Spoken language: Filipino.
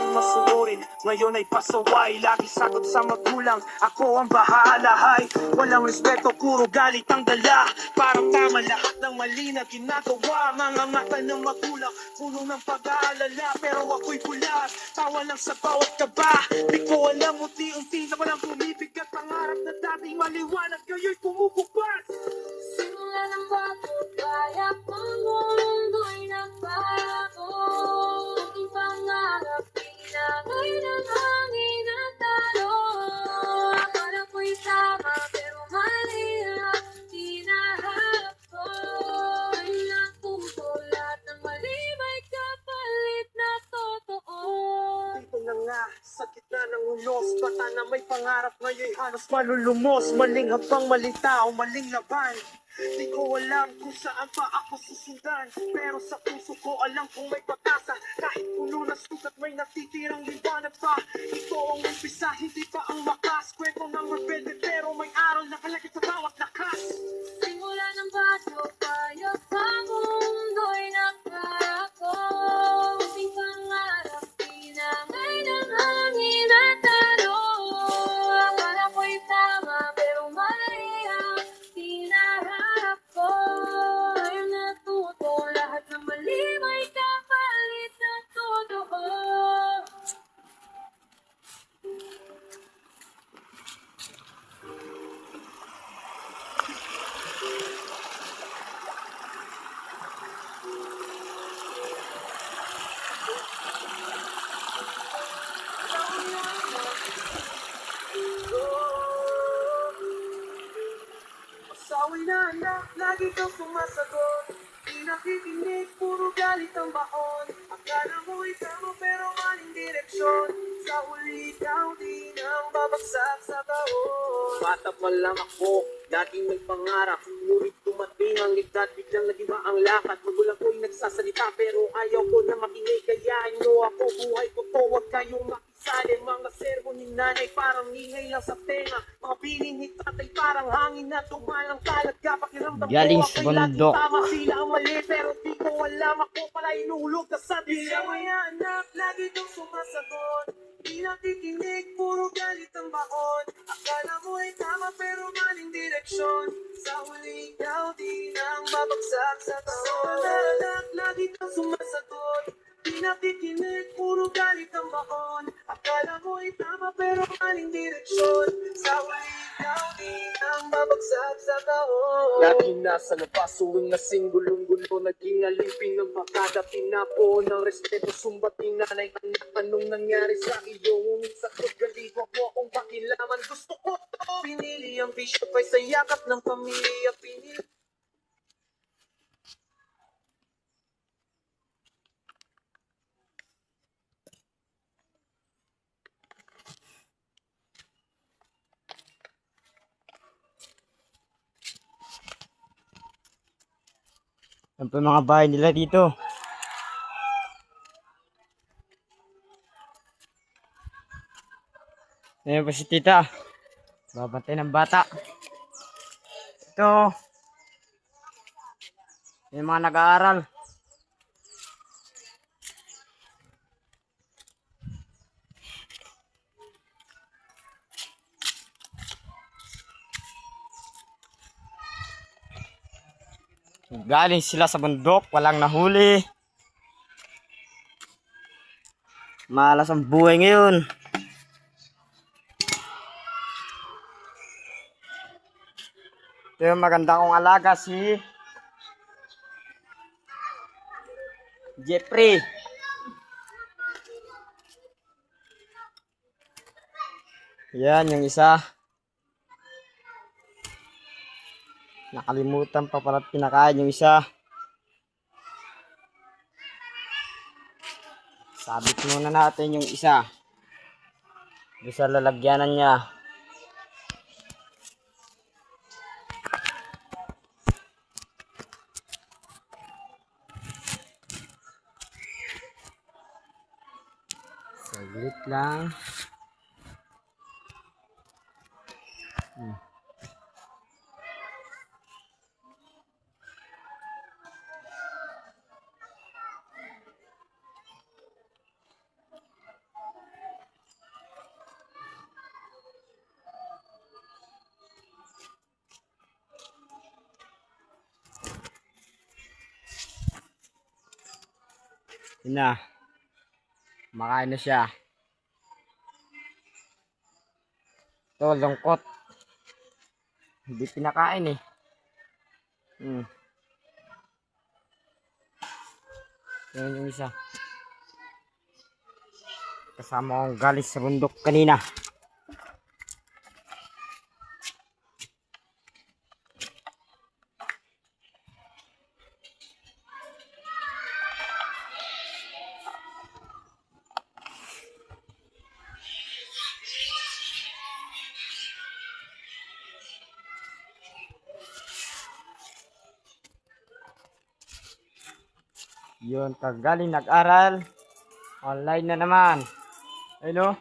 dating masunurin, ngayon ay pasaway. Lagi sagot sa magulang, ako ang bahala. Hay, walang respeto, puro galit ang dala. Parang tama lahat ng mali na ginagawa. Mga mata ng magulang, puno ng pag-aalala. Pero ako'y bulag, tawa lang sa bawat kaba. Di ko alam, unti-unti na walang bumibigat. Pangarap na dating maliwanag, ngayon pumupugpas. Simula ng bago, kaya pang mundo'y nagbago. Aking pangarap, pinagay ng hangin at talo. Akala ko'y tama, pero mali ang hinahanap ko. Ay natuto, lahat ng mali may kapalit na totoo. Dito na nga, sa gitna ng unos, bata na may pangarap ngayon halos malulumos. Maling habang maling tao, maling laban. Di ko alam kung saan pa ako susundan, pero sa puso ko alam kung may pag-asa. Kahit puno na sugat, may natitirang liwanag pa. Ito ang umpisa, hindi pa ang wakas. Kwento ng rebelde, pero may aral na kalagit sa bawat lakas. Simula ng bago, kaya pa mundo'y nagbago. Aking pangarap, pinangay ng hangin at talo. Akala ko'y tama, pero mali ang hinahanap ko. Ay natuto, lahat ng mali may kapalit na totoo. Pasaway na anak, lagi kang sumasagot. Di nakikinig, puro galit ang baon. Akala mo'y tama pero maling direksyon. Sa huli ikaw din ang babagsak sa taon. Bata pa lang ako, laging may pangarap. Ngunit dumating ang edad, biglang nag-iba ang lakad. Magulang ko'y nagsasalita pero ayaw ko na makinig. Kaya inyo ako, buhay ko to, huwag kayong makisali. Mga servo ni nanay parang ingay lang sa tenga. Mga piling ni tatay parang hangin na tumalang talaga. Pakiramdam Galing ko sa ako'y laging bundok. tama, sila ang mali. Pero di ko alam, ako pala inuulog na sa dilim. Kaya anak, lagi kang sumasagot. Di nakikinig, puro galit ang baon. Akala mo ay tama pero maling direksyon. Sa huli ikaw din ang babagsak sa taon. Anak, lagi kang sumasagot. Di nakikinig, puro galit ang baon. Akala mo ay tama pero maling direksyon. Sa huli ikaw din ang babagsak sa taon. Lagi nasa labas, uwing nasing gulong-gulo. Naging alipin ng bakada, tinapo ng respeto. Sumbating nanay, anak, anong nangyari sa iyo? Ngunit sa kagaling ko akong pakilaman. Gusto ko to. Pinili ang bisyo ay sa yakap ng pamilya. Pinili Yan po yung mga bahay nila dito. Ayan po si tita. Babantay ng bata. Ito. Yung mga nag-aaral. Galing sila sa bundok, walang nahuli. Malas ang buhay ngayon. Ito yung maganda kong alaga, si Jeffrey. Yan yung isa. Nakalimutan pa pala pinakain yung isa. Sabit muna natin yung isa. Doon sa lalagyanan niya. Saglit lang. Yun na. Makain na siya. Ito, lungkot. Hindi pinakain eh. Yan yung isa. Kasama kong galing sa bundok kanina. Yun, kagaling nag-aral. Online na naman. Ayun o.